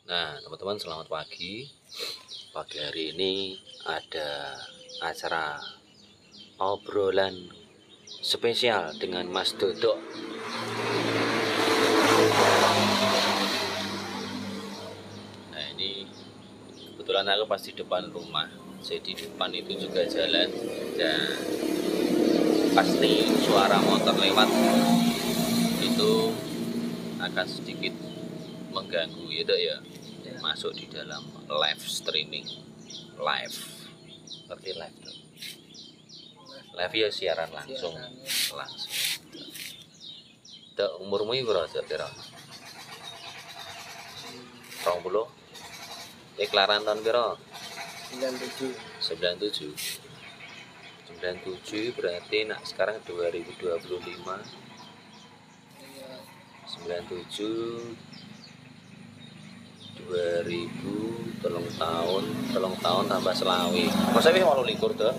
Nah, teman-teman, selamat pagi. Pagi hari ini ada acara obrolan spesial dengan Mas Dodok. Nah, ini kebetulan aku pas di depan rumah. Jadi di depan itu juga jalan dan pasti suara motor lewat itu akan sedikit mengganggu gitu ya. Masuk di dalam live streaming, live seperti live tuh. Live ya siaran langsung. Dek, umurmu iki berapa kira? 20. Kelaran tahun piro? 97 berarti nak sekarang 2025. 97 2000 telung tahun tambah selawi. Masa ini 28 tuh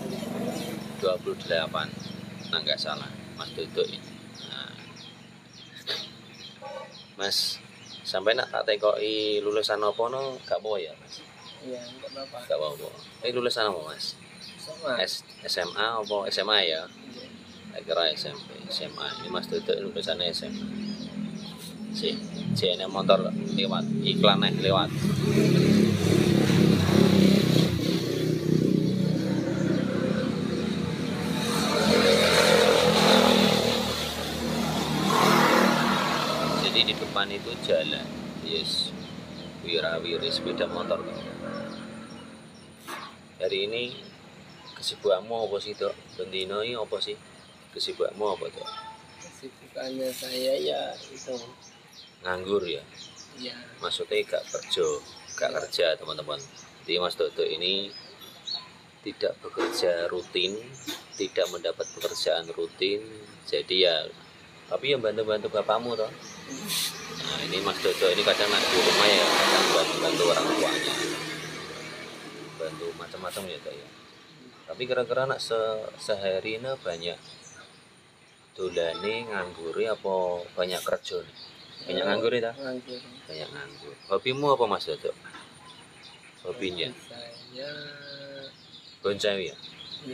28. Nah, nggak salah Mas Dodok ini. Nah, Mas, sampai nak tak tekoki lulusan apa no gak apa ya Mas? Iya, enggak apa-apa. Gak apa-apa. Lulusan apa Mas? SMA apa SMA ya? Saya kira SMP, SMA. Ini Mas Dodok lulusannya SMA. Si motor lewat, iklan lewat. Jadi di depan itu jalan, yes, wira-wiri sepeda motor. Hari ini kesibukanmu apa sih Dok? Bendino ini apa sih? Kesibukanmu apa Dok? Kesibukannya saya ya itu Nganggur ya? ya. Maksudnya gak kerja teman-teman. Jadi Mas Dodok ini tidak bekerja rutin, tidak mendapat pekerjaan rutin. Jadi ya, tapi yang bantu-bantu bapakmu toh. Nah, ini Mas Dodok ini kadang nak di rumah ya, kadang bantu orang tuanya, bantu macam-macam ya Dok ya. Tapi kira-kira nak sehari ini banyak dolane ngangguri apa banyak kerja nih? Banyak nganggur ya? Nganggur. Banyak nganggur. Hobimu apa Mas Dodok? Hobinya? Saya Bonceng ya? ya.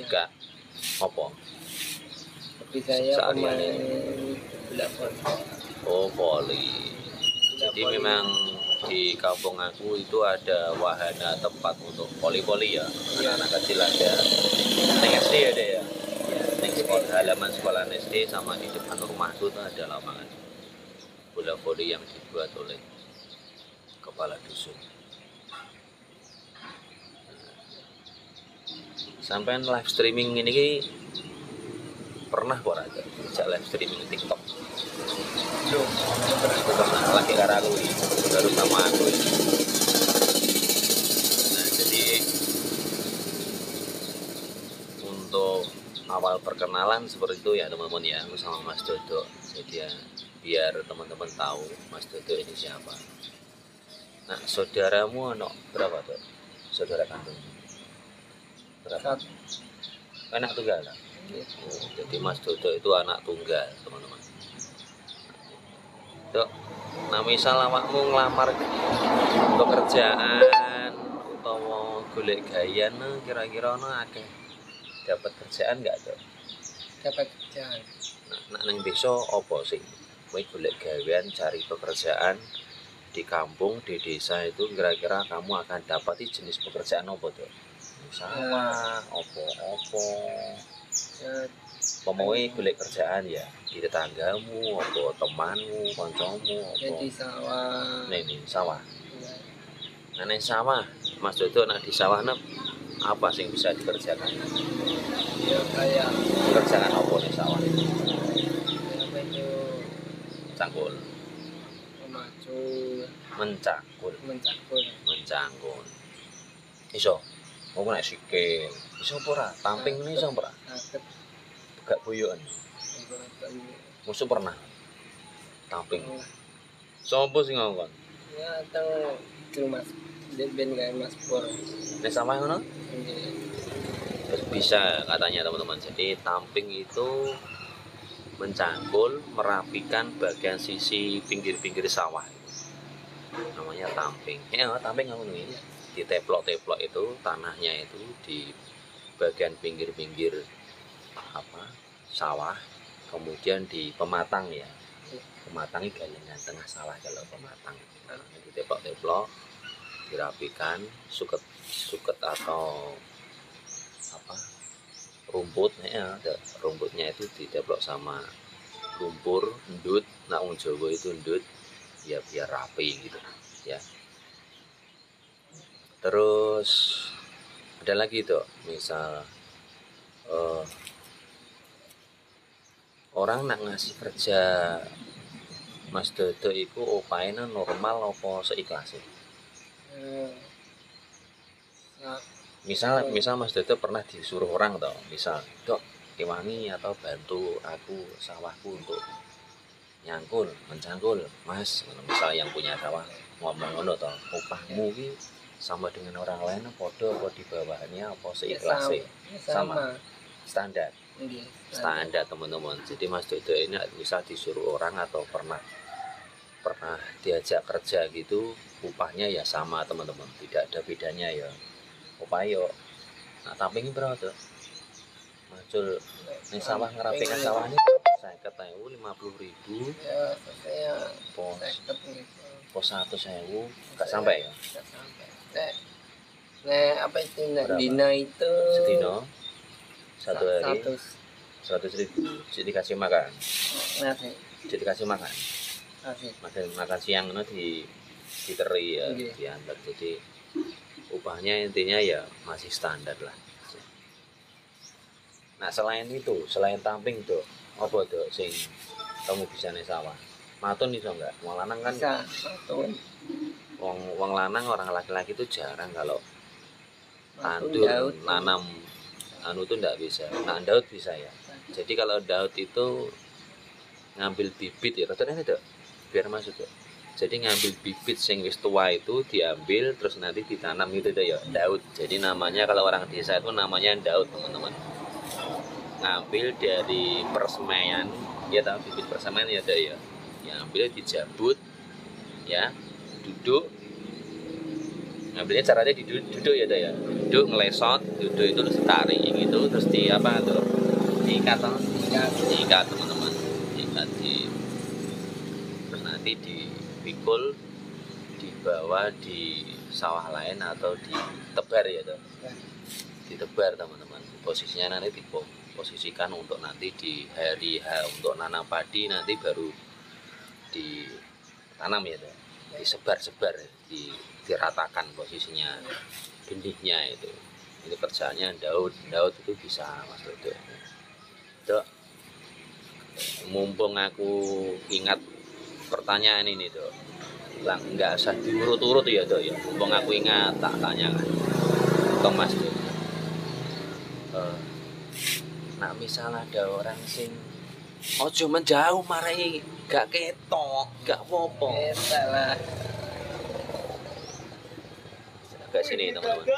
Enggak. Apa? Hobi saya Seharian pemain bola voli. Oh, voli. Jadi memang di kampung aku itu ada wahana tempat untuk voli-voli ya. Anak-anak kecil ada. Neng SD ada ya? Neng sekolah, halaman sekolah SD sama di depan rumahku tuh ada lapangan bola voli yang dibuat oleh kepala dusun. Sampai live streaming ini pernah kok ada sejak live streaming TikTok. Pernah lagi karena aku ini baru sama aku ini. Nah, jadi untuk awal perkenalan seperti itu ya teman-teman ya, aku sama Mas Dodok. Jadi ya biar teman-teman tahu Mas Dodok ini siapa. Nah, saudaramu anak berapa tuh? Saudara kandung berapa? Anak tunggal lah. Oh, jadi Mas Dodok itu anak tunggal teman-teman. Dok, nah misal awakmu ngelamar pekerjaan atau golek gayan kira-kira akeh dapat kerjaan nggak Dok? Dapat kerjaan. Nah, nang desa apa sih? Kowe golek gawean cari pekerjaan di kampung, di desa itu kira-kira kamu akan dapati jenis pekerjaan apa Dok? Sawah, opo Ya, pemoi golek kerjaan ya di tetanggamu, apa temanmu, kancamu, apa jadi sawah. nih sawah. Ya, Nah, ning sawah, Mas Dodok nak di sawah apa sih yang bisa dikerjakan? ya kayak Pekerjaan apa nih sawah? apa itu Cangkul, memacu, mencangkul, mencangkul. Iso. Mau nek sikil. Iso apa ora? Tamping ini iso ora? Sakit. Gak boyokan. Musuh pernah tamping. Sopo sing ngongkon? Ya tang di rumah ben kayak Mas Pur. Nek sawah ngono? Bisa katanya teman-teman. Jadi tamping itu mencangkul, merapikan bagian sisi pinggir-pinggir sawah. namanya tamping. Ya, tamping kamu nih. Di teplok-teplok itu tanahnya itu di bagian pinggir-pinggir apa sawah, kemudian di pematang ya. Pematangi galengan tengah sawah kalau pematang. Nah, di teplok-teplok dirapikan, suket atau apa rumput ya, rumputnya itu diteplok sama lumpur, endut, nah wong Jawa itu endut ya biar rapi gitu ya. Terus ada lagi tuh misal orang nak ngasih kerja Mas Dodo iku upahnya normal apa seikhlasnya? Nah, Misal Mas Dodo pernah disuruh orang toh, misal dok kewangi atau bantu aku sawahku untuk nyangkul, mencangkul, Mas. Misal yang punya sawah ngomong ngono toh, upahmu ini sama dengan orang lain apa di bawahnya apa seikhlasnya? Sama. Standar. Nggih. Standar teman-teman. Jadi Mas Dodo ini misal disuruh orang atau pernah diajak kerja gitu, upahnya ya sama teman-teman, tidak ada bedanya ya. Upah yo nah tampingi berapa tuh? Macul ning sawah ngerapikan sawah ini 50.000, 50.000 Ya, saya pos 50 gitu. pos 100.000 nggak sampai ya? Nggak sampai. Nah, apa itu Berapa? Dina itu Setino satu hari 100 100.000 jadi kasih makan, nasi. jadi kasih makan makan siang no di teri ya, Iya. diantar. Jadi upahnya intinya ya masih standar lah. Nah selain itu, selain tamping tuh apa tuh sing kamu bisa nih sawah matun iso enggak? Wong lanang kan, Bisa matun. wong lanang orang laki-laki itu jarang kalau Matun tandur daud. nanam anu tuh enggak bisa. Nah daud bisa ya. Jadi kalau daud itu ngambil bibit ya, katanya itu biar masuk tuh. Jadi ngambil bibit sing wis tua itu diambil terus nanti ditanam gitu tuh ya daud. Jadi namanya kalau orang desa itu namanya daud teman-teman. Ngambil dari persemaian, ya tahu bibit persemaian ya ada ya. Ambil dijabut ya, duduk. Ngambilnya caranya duduk ya ada ya. Duduk ngelesot, duduk itu terus tarik gitu terus di apa tuh? Diikat toh. Diikat teman-teman. Diikat terus nanti dipikul dibawa di sawah lain atau ditebar ya tuh. Ditebar teman-teman. Posisinya nanti diposisikan untuk nanti di hari H untuk nanam padi, nanti baru ditanam ya tuh. Disebar-sebar, diratakan posisinya benihnya itu. Ini kerjanya daud itu bisa Mas Dodo. Dok, mumpung aku ingat pertanyaan ini Dok, lang nggak usah diurut-urut ya Dok ya. Mumpung aku ingat tak tanyakan ke Mas Dodo. Nah misal ada orang sing ojo menjauh marai gak ketok, gak apa-apa. Salah. Agak sini teman-teman.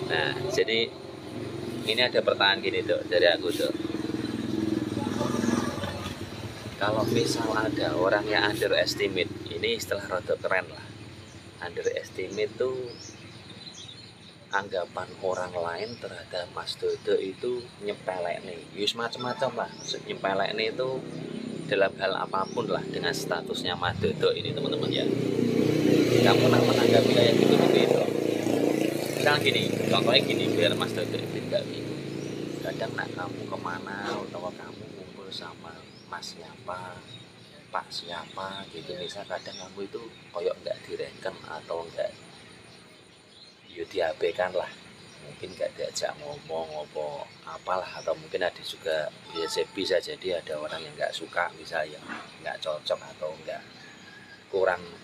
Nah jadi ini ada pertanyaan gini Dok dari aku Dok. Kalau misal ada orang yang underestimate, ini istilah rada keren lah. Underestimate tuh anggapan orang lain terhadap Mas Dodo itu nyepelek nih, yus macam-macam lah. Nyepelek nih itu dalam hal apapun lah dengan statusnya Mas Dodo ini teman-teman ya. Kamu nak menanggapi kayak gitu begitu. Misalnya gini, contohnya gini biar Mas Dodo itu nggak bingung. Kadang nak kamu kemana atau kamu ngumpul sama Mas siapa, Pak siapa gitu, misal kadang kamu itu koyok nggak direken atau enggak ya diabaikan lah, mungkin gak diajak ngomong apa apalah, atau mungkin ada juga bisa jadi ada orang yang nggak suka misalnya, nggak cocok atau enggak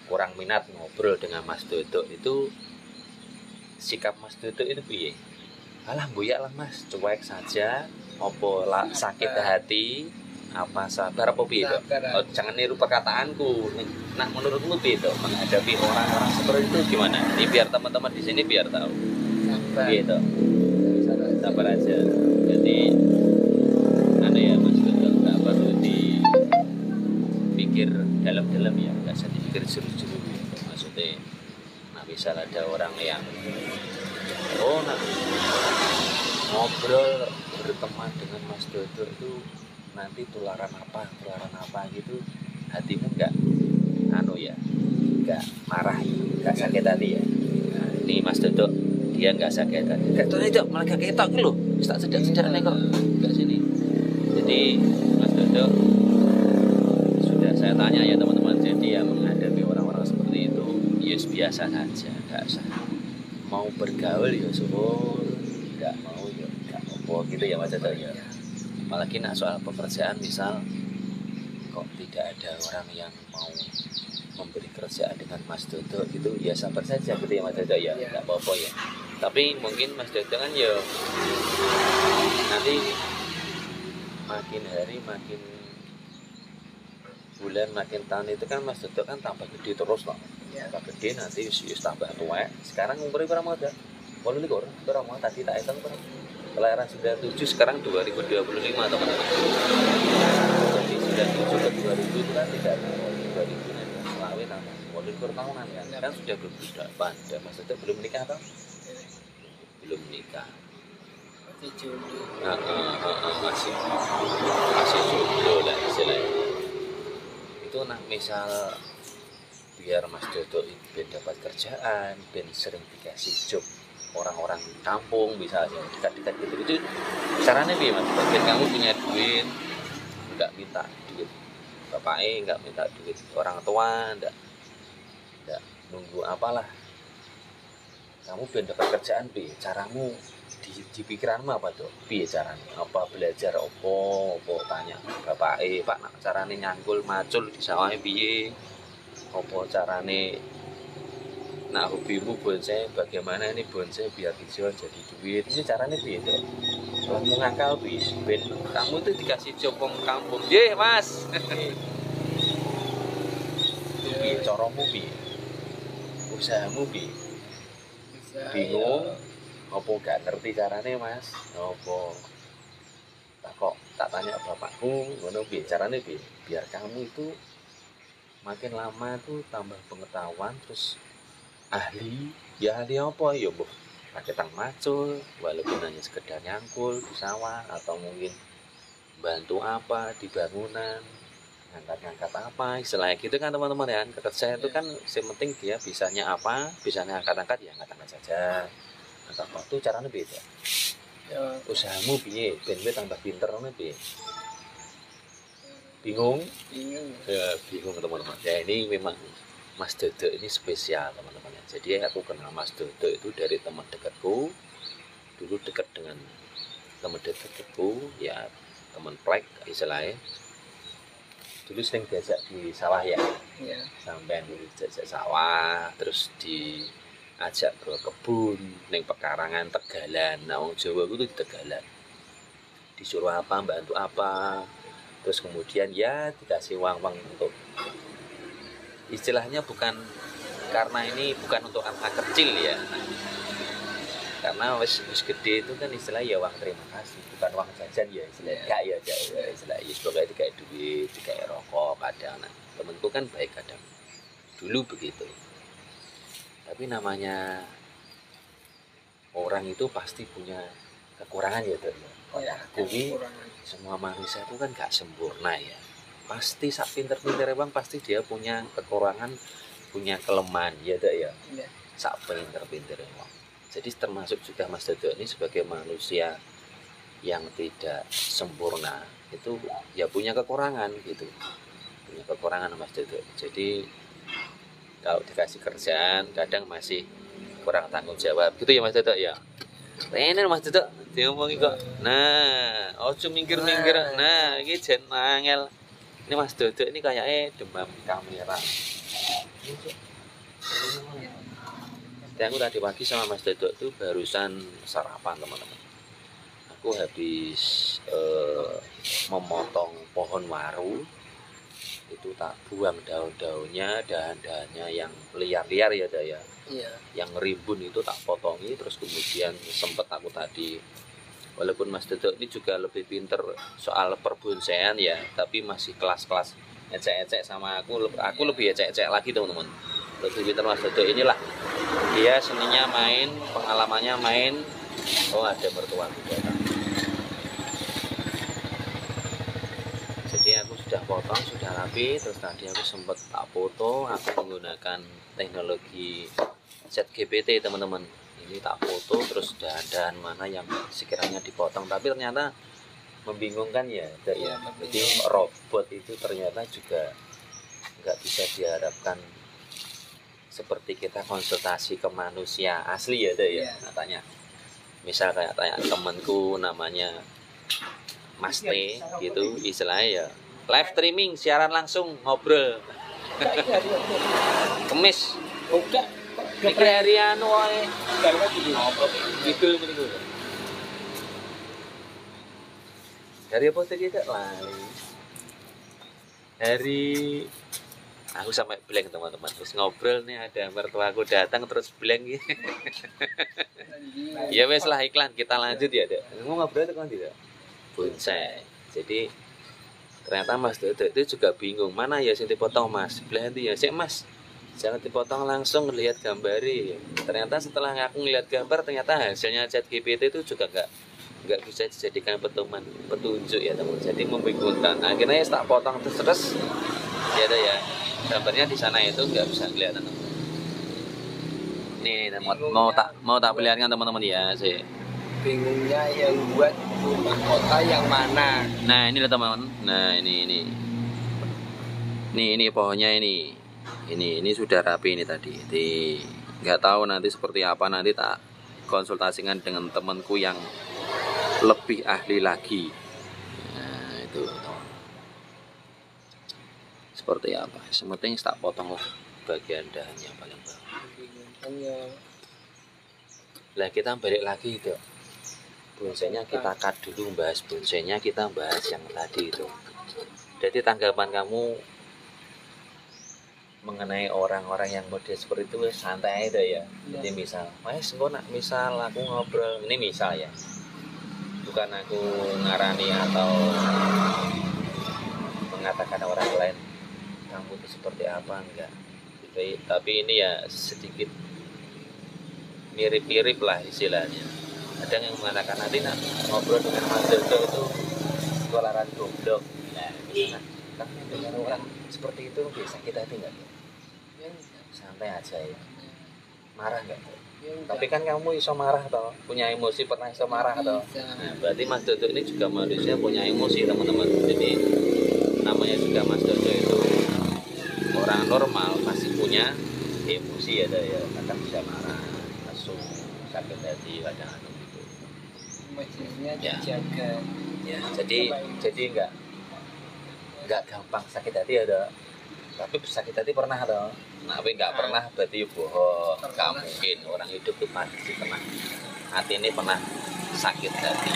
kurang minat ngobrol dengan Mas Dodo. Itu sikap Mas Dodo itu piye? Alah buyak lah Mas, cuek saja, opo sakit hati apa sabar apa piye Dok? Oh, jangan niru perkataanku. Nah menurutmu piye Dok menghadapi orang-orang seperti itu gimana? Ini biar teman-teman di sini biar tahu. Sabar. Piye Dok? Sabar aja. Jadi ya Mas Dodo nggak perlu dipikir dalam ngobrol berteman dengan Mas Dodo itu nanti tularan apa gitu, hatimu nggak anu ya, nggak marah, nggak sakit hati ya. Nah, ini Mas Dodo dia nggak sakit hati, nggak tahu itu malah gak ketok loh, tak sedang nih kok nggak sini. Jadi Mas Dodo sudah saya tanya ya teman-teman, jadi yang menghadapi orang-orang seperti itu ya biasa saja, nggak usah mau bergaul ya syukur, nggak mau ya nggak apa gitu ya Mas Dodo ya. Apalagi nak soal pekerjaan, misal kok tidak ada orang yang mau memberi kerjaan dengan Mas Dodo gitu, ya sabar saja gitu ya Mas Dodo ya, nggak apa-apa ya. Tapi mungkin Mas Dodo kan ya nanti makin hari makin bulan makin tahun itu kan Mas Dodo kan tambah gede terus loh, tambah gede nanti tambah tua. Sekarang umurnya berapa udah? Walau likur, berapa tadi tak hitung berapa? Kelahiran 97, sekarang 2025 teman-teman. Jadi 97 ke 2000 itu kan tidak 2000 selawe tambah likur tahunan kan sudah berapa? Mas Dodo belum menikah atau? Belum menikah. Masih jomblo lah istilahnya. Itu nah misal biar Mas Dodo ben dapat kerjaan, ben sering dikasih job orang-orang kampung misalnya dekat-dekat gitu, itu caranya biar Mas, biar kamu punya duit, nggak minta duit bapaknya, nggak minta duit orang tua, nggak nunggu apalah, kamu biar dapat kerjaan bi, caramu di pikiranmu apa tuh, bi caranya apa, belajar opo tanya bapaknya, pak nak carane nyangkul macul di sawahnya biye, opo carane. Nah hobimu bonsai, bagaimana ini bonsai biar dijual jadi duit, ini caranya beda. Kalau mau ngakal ben kamu tuh dikasih jopong kampung, ye mas. Bi coromu bi, usahamu bi, bingung, opo gak ngerti caranya mas, opo tak tanya bapakku, ngono bi caranya bi, biar kamu itu makin lama tuh tambah pengetahuan, terus ahli apa ya boh, pakai tang macul walaupun hanya sekedar nyangkul di sawah, atau mungkin bantu apa di bangunan, ngangkat apa istilahnya gitu kan teman-teman ya. Kata saya itu kan yang penting dia bisanya apa, bisanya angkat-angkat ya angkat-angkat saja, angkat waktu caranya beda ya. Usahamu piye ben tambah pinter ngono piye, bingung ya, bingung teman-teman ya. Ini memang Mas Dodo ini spesial teman-teman ya. Jadi aku kenal Mas Dodo itu dari teman dekatku, dulu dekat dengan teman dekatku ya, teman plek istilahnya. Dulu sering diajak di sawah ya, sampai dulu diajak sawah, terus diajak ke kebun, neng pekarangan Tegalan. Nah orang Jawa itu di Tegalan, disuruh apa, bantu apa, terus kemudian ya dikasih uang untuk, istilahnya bukan karena ini bukan untuk anak kecil ya, karena wis gede itu kan istilah ya uang terima kasih, bukan uang jajan ya istilahnya. Gak ya istilah ya sebagai kayak duit, kayak rokok kadang. Nah, temanku kan baik kadang, dulu begitu. Tapi namanya orang itu pasti punya kekurangan ya tuh. Jadi semua manusia itu kan gak sempurna ya. Pasti sak pinter-pinter bang, pasti dia punya kekurangan, punya kelemahan ya tak ya. Sak pinter-pinter bang. Jadi termasuk juga Mas Dodo ini sebagai manusia yang tidak sempurna, itu ya punya kekurangan gitu, punya kekurangan Mas Dodo. Jadi kalau dikasih kerjaan kadang masih kurang tanggung jawab gitu ya Mas Dodo ya. Ini Mas Dodo diomongi kok. Nah, ojo minggir-minggir. Nah, ini jen angel. Ini Mas Dodo ini kayaknya demam kamera. Dan aku tadi pagi sama Mas Dodo itu barusan sarapan teman-teman. Aku habis memotong pohon waru, itu tak buang daun-daunnya, dahan-dahannya yang liar-liar ya Daya. Yang rimbun itu tak potongi, terus kemudian sempet aku tadi, walaupun Mas Dodo ini juga lebih pinter soal perbonsaian ya, tapi masih kelas-kelas ecek-ecek sama aku lebih ecek-ecek lagi teman-teman. Lebih pinter Mas Dodo inilah, dia seninya main, pengalamannya main. Oh ada mertua juga. rapi. Terus tadi aku sempat tak foto, aku menggunakan teknologi ChatGPT teman-teman. Ini tak foto terus dahan mana yang sekiranya dipotong, tapi ternyata membingungkan ya, ya. Jadi robot itu ternyata juga nggak bisa diharapkan seperti kita konsultasi ke manusia asli ya, ya katanya. Misal kayak temanku namanya Mas T gitu, istilahnya ya live streaming, siaran langsung ngobrol. Kemis Buka. iki hari anu wae gitu meniku. Hari apa tadi tak lali. Hari aku sampai blank teman-teman. Terus ngobrol nih, ada mertua aku datang terus blank gitu. Ya wes lah, iklan kita lanjut ya, Dek. Mau ngobrol itu kan tidak? Bonsai. Jadi ternyata Mas Dodo itu juga bingung, mana ya sing dipotong Mas? Belah nanti ya, sik Mas. Jangan dipotong langsung, lihat gambari. Ternyata setelah aku ngeliat gambar, ternyata hasilnya ChatGPT itu juga nggak bisa dijadikan petunjuk ya teman. Jadi membingungkan. Akhirnya tak potong terus ya ada ya. Gambarnya di sana itu nggak bisa kelihatan. Nih mau tak perlihatkan teman-teman ya sih. Bingungnya yang buat rumah kota yang mana? Nah ini loh teman-teman. Nah ini pohonnya ini sudah rapi ini tadi. Nggak tahu nanti seperti apa, nanti tak konsultasikan dengan temanku yang lebih ahli lagi. Nah itu seperti apa. Sementing tak potong bagian dahannya paling bawah. Lah kita balik lagi itu. Bonsainya kita cut dulu, bahas bonsainya kita bahas yang tadi itu. Jadi tanggapan kamu mengenai orang-orang yang model seperti itu santai aja ya. Jadi misal, mas engko nak misal aku ngobrol, ini misal ya, bukan aku ngarani atau mengatakan orang lain kamu itu seperti apa, enggak. Tapi ini ya sedikit mirip-mirip lah istilahnya. Ada yang mengatakan nanti nak ngobrol dengan Mas Dodo itu tularan goblok. Nah, kamu dengan orang seperti itu bisa kita hati nggak? Santai aja ya. Marah nggak? Tapi kan kamu iso marah toh, punya emosi, pernah iso marah toh. Nah, berarti Mas Dodo ini juga manusia punya emosi teman-teman. Jadi namanya juga Mas Dodo itu orang normal pasti punya emosi ya, kadang bisa marah, langsung sakit hati kadang gitu. Maksudnya Ya. dijaga. Ya, jadi nggak gampang sakit hati ya, Dok. Tapi sakit hati pernah toh. Nah, tapi nggak pernah berarti bohong. Nggak mungkin, orang hidup itu pasti pernah. Hati ini pernah sakit hati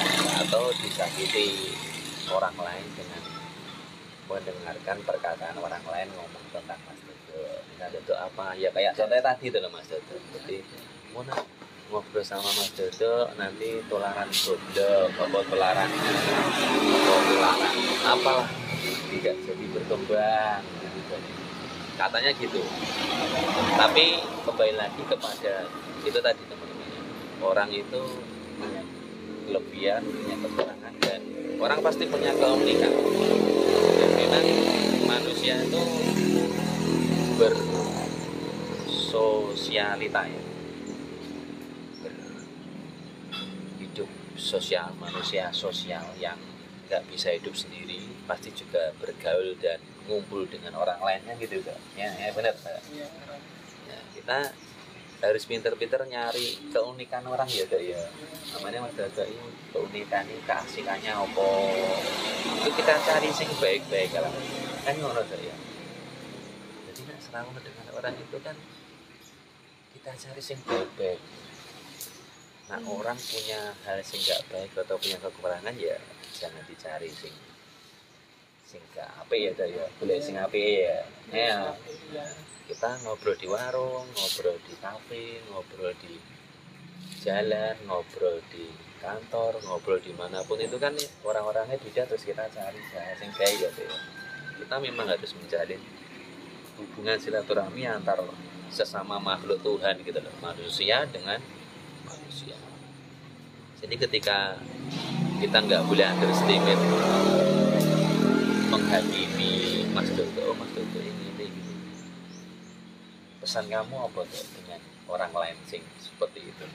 atau disakiti orang lain dengan mendengarkan perkataan orang lain ngomong tentang Mas Dodo. Mas Dodo apa? Ya kayak contohnya tadi tuh Mas Dodo. Jadi mau ngobrol sama Mas Dodo nanti tularan goblok, tularan apalah, tidak jadi berkembang gitu. Katanya gitu. Tapi kembali lagi kepada itu tadi teman-teman, orang itu punya kelebihan, punya kekurangan, dan orang pasti punya keunikan. Dan memang manusia itu bersosialita ya, hidup sosial, manusia sosial yang nggak bisa hidup sendiri, pasti juga bergaul dan ngumpul dengan orang lainnya gitu kan. Ya benar Pak. Ya, kita harus pinter-pinter nyari keunikan orang ya Dok ya. Namanya Mas Dodo ini keunikan ini, keasikannya apa, itu kita cari sing baik-baik kalau kan ngono Dok ya. Jadi nak serang dengan orang itu kan kita cari sing baik-baik. Nah orang punya hal sing gak baik atau punya kekurangan ya jangan dicari sing gak apik ya ya, boleh sing apik ya. Ya. Kita ngobrol di warung, ngobrol di kafe, ngobrol di jalan, ngobrol di kantor, ngobrol dimanapun itu kan orang-orangnya beda, terus kita cari sing baik ya. Kita memang harus menjalin hubungan silaturahmi antar sesama makhluk Tuhan gitu loh, manusia dengan manusia. Jadi ketika kita nggak boleh underestimate menghakimi Mas Dodo, oh Mas Dodo ini. Pesan kamu apa tuh dengan orang lain sing seperti itu?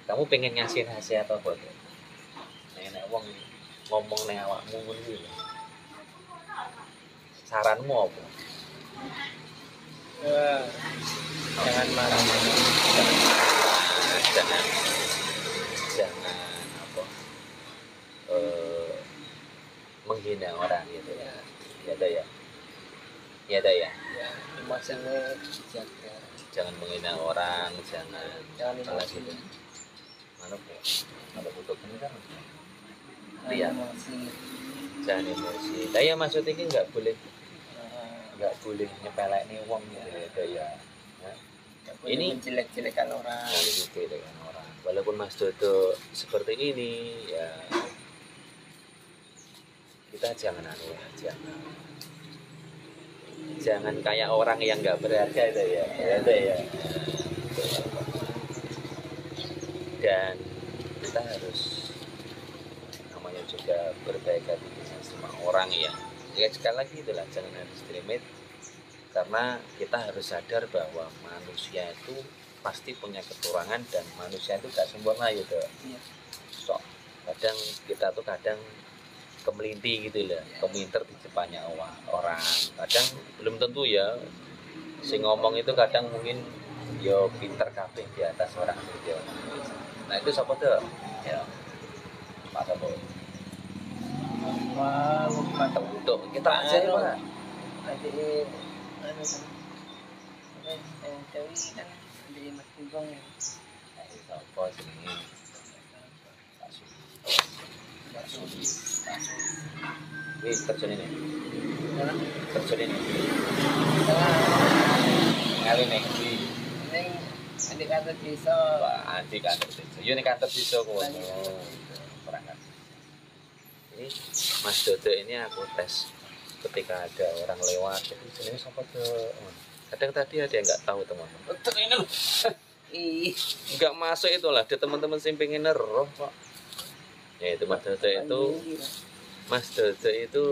Kamu pengen ngasih nasihat apa tuh? Nek wong ngomong neng awakmu ngono iki. Saranmu apa? Ya, jangan marah. Jangan apa? Menghina orang gitu ya. Ya ada ya. Ya ada ya. Ya, emosinya dijaga. Jangan menghina orang, jangan Emosi. gitu. Mana bu? Kalau butuh ini kan Jangan iya. emosi. Jangan emosi. Tapi ya maksudnya ini nggak boleh nyepelek nih uang gitu ya. Nah, ini menjelek-jelekan orang. gitu dengan orang. Walaupun Mas Dodo seperti ini ya kita jangan jangan kayak orang yang nggak berharga itu ya. Dan kita harus namanya juga berbaik hati dengan semua orang ya sekali lagi itulah jangan underestimate karena kita harus sadar bahwa manusia itu pasti punya kekurangan dan manusia itu gak sempurna gitu. Iya. So, kadang kita tuh kemelinti gitu lah, keminter di depannya orang. Kadang belum tentu ya. Si ngomong itu kadang mungkin yo pinter kabeh di atas orang itu. Nah itu siapa tuh? Ya, Pak Sopo. Wah, mantap. Untuk kita aja ya Pak. Nanti anu kan. Dewi kan dari Mas Gugong ya. Nah itu siapa sini? Sudi. Ini kerja ini. Kerja ini. Kali nih. Neng adik kantor desa. Wah, adik kantor desa. Yo ning kantor desa kono. Perangkat. Ini Mas Dodo ini aku tes ketika ada orang lewat. Jadi jenenge sapa tuh? Kadang tadi ada yang nggak tahu teman-teman. Betul ini loh. Nggak masuk itulah. Ada teman-teman sing pengen neroh kok. Ya itu Mas Dodo itu. Mas Dodo itu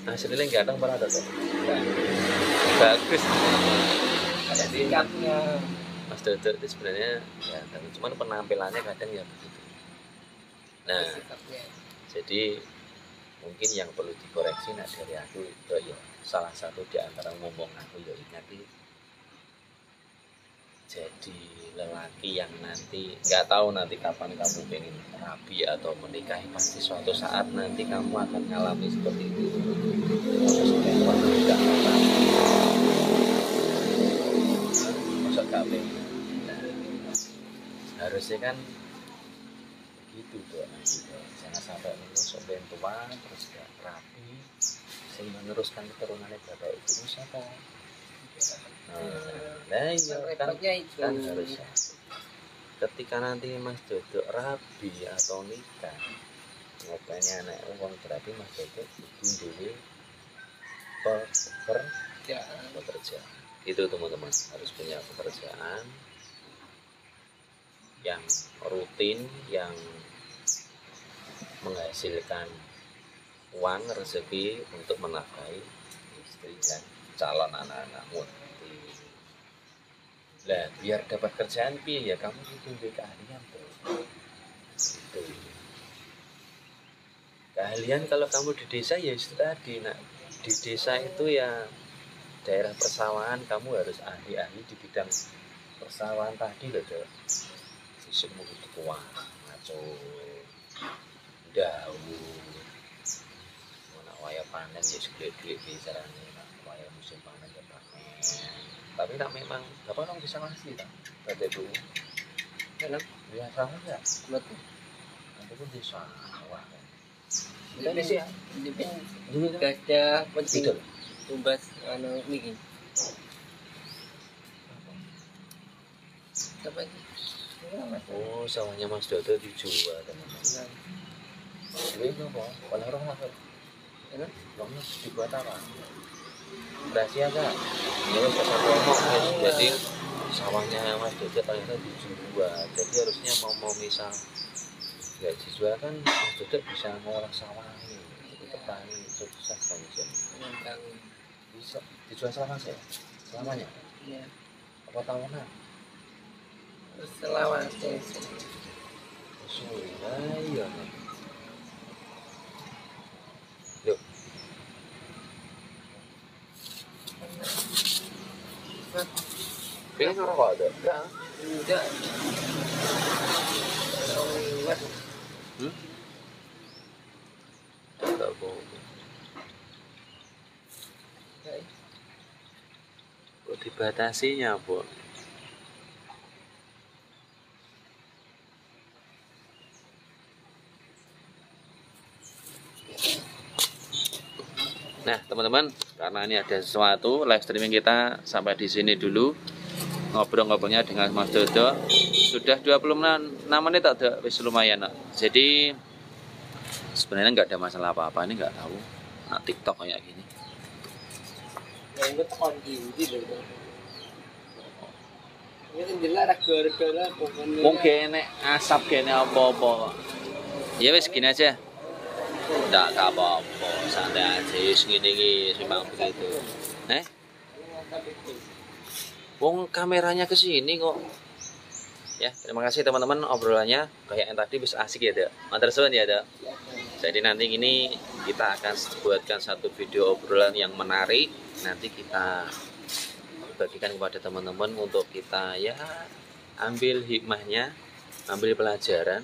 hasilnya ganteng pernah ada tuh. Bagus. Ada sikapnya. Mas Dodo itu sebenarnya ya cuman penampilannya kadang ya begitu. Nah, jadi mungkin yang perlu dikoreksi nah dari aku itu ya salah satu di antara ngomong aku ya nanti jadi lelaki yang nanti nggak tahu nanti kapan kamu pengen rabi atau menikahi pasti suatu saat nanti kamu akan mengalami seperti itu. Masuk kabeh. Harusnya kan gitu tuh jangan sampai menerus bentuan terus gak rapi sehingga meneruskan keturunannya bapak ibu siapa nah iya kan harusnya ketika nanti Mas Dodo rabi atau nikah ngopeni anak uang berarti Mas Dodo itu dulu pekerjaan itu teman-teman harus punya pekerjaan yang rutin yang menghasilkan uang rezeki untuk menafkahi istri dan calon anak-anakmu. Lah biar dapat kerjaan piye ya kamu itu keahlian tuh. Itu. Keahlian kalau kamu di desa ya itu tadi nak di desa itu ya daerah persawahan kamu harus ahli-ahli di bidang persawahan tadi loh tuh. Sisukmu itu kuat, ngaco. Daun mana waya panen ya segede-gede bicaranya waya musim panen ya panen tapi tak memang apa orang bisa ngasih tak pada dulu Kenapa? ya sama ya Betul. nanti pun di sawah kan Ini sih, ini gak ada penting tumbas anu bikin. Apa ini? oh sawahnya Mas Dodo dijual teman-teman ini apa? Kalau orang apa? Ini lomnya dibuat apa? Rahasia kak? Ya wes pasal ngomong jadi sawahnya Mas Dodo ternyata dijual jadi harusnya mau misal nggak dijual kan Mas Dodo bisa ngolah sawah ini petani sukses kan Jen? Yang Bisa dijual selama saya? Selamanya? iya. Apa tahunan? Selama Sudah iya. Yuk. Pengen ngerokok ada? Enggak. enggak. Lewat. Enggak boleh. Kok dibatasinya, Bu? Nah, teman-teman, karena ini ada sesuatu, live streaming kita sampai di sini dulu. Ngobrol-ngobrolnya dengan Mas Dodo. Sudah 26 menit ada, wis lumayan. Nak. Jadi sebenarnya nggak ada masalah apa-apa, ini nggak tahu. Nah, TikTok kayak gini. Yang itu kunci gitu. Ini jelas rega-rega pokoknya. Wong kene asap kene apa-apa. Ya wis gini aja. Enggak apa-apa, santai aja wis ngene iki memang begitu. Wong kameranya ke sini kok. Ya, terima kasih teman-teman obrolannya kayak yang tadi bisa asik ya, Dek. Matur suwun ya, Dek. Jadi nanti ini kita akan buatkan satu video obrolan yang menarik. Nanti kita bagikan kepada teman-teman untuk kita ya ambil hikmahnya, ambil pelajaran.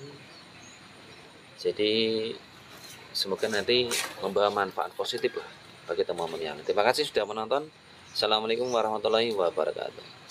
Jadi semoga nanti membawa manfaat positif lah bagi teman-teman yang. Terima kasih sudah menonton. Assalamualaikum warahmatullahi wabarakatuh.